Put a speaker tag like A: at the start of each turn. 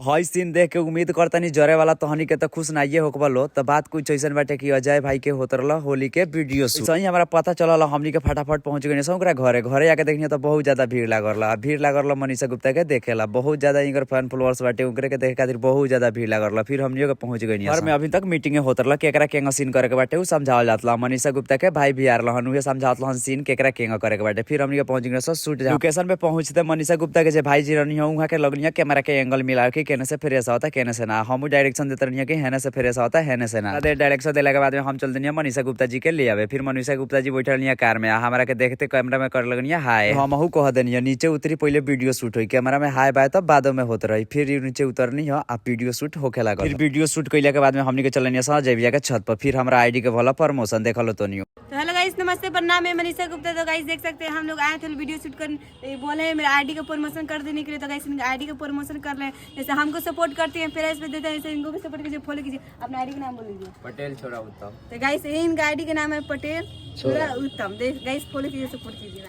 A: हई सीन देख के उम्मीद करतनी जरे वाला तहनी के तो खुश नाइये होकबलो। तो बात कुछ ऐसा बाटे कि अजय भाई के होत रहल होली के वीडियो शूट। सही हमारा पता चलल, हमनी के फटाफट पहुंच गए ओकरा घरे आके देखनी तो बहुत ज्यादा भीड़ लागल मनीषा गुप्ता के देखेला। बहुत ज्यादा इनकर फैन फॉलोअर्स बाटे, उनकरे के देखे खातिर बहुत ज्यादा भीड़ लागल। फिर हमनियो के पहुंच गए घर में। अभी तक मीटिंग होत रहल केकरा केंगा सीन करे के बाटे उ समझावल जातला। मनीषा गुप्ता के भाई भी आ रहलन, उहे समझावत रहन सीन केकरा केंगा करे के बाटे। फिर हमनी के पहुंच गए शूट लोकेशन पे। पहुंचते मनीषा गुप्ता के जे भाई जी रहनी उहाँ के लगनिया कैमरा के एंगल मिला के केने से फ्रेश होता केने से ना। हम डायरेक्शन देते रहिए कि हेने से फ्रेश होता हेने से ना। डायरेक्शन देने के बाद में हम चल देनिया मनीषा गुप्ता जी के ले आवे। फिर मनीषा गुप्ता जी बैठल रहिए कार में, हमारा के देखते कैमरा में कर लगनिया हाय। हमहू कह देनिया नीचे उतरी पहले वीडियो शूट हुई, कैमरा में हाय बाय तब बाद में होत रही। फिर नीचे उतरनी हो आ वीडियो शूट होके लागल। फिर वीडियो शूट कइला के बाद में हमनी के चलनिया संजय भैया के छत पर। फिर हमरा आईडी के भला प्रमोशन देखल तो नहीं।
B: तो हेलो गाइस, नमस्ते, प्रणाम, मैं मनीषा गुप्ता। तो गाइस देख सकते हैं हम लोग आए थे वीडियो शूट करने, बोले हैं मेरा आईडी का प्रमोशन कर देने के लिए। तो गाइस इनका आईडी का प्रमोशन कर रहे हैं, जैसे हमको सपोर्ट करते हैं प्राइस पे देते हैं, ऐसे इनको भी सपोर्ट कीजिए। फॉलो कीजिए, अपना आईडी का नाम बोल दीजिए।
A: पटेल छोरा उत्तम।
B: तो गाइस ये इनका आईडी का नाम है पटेल छोरा उत्तम। गाइस फॉलो कीजिए, सपोर्ट कीजिए।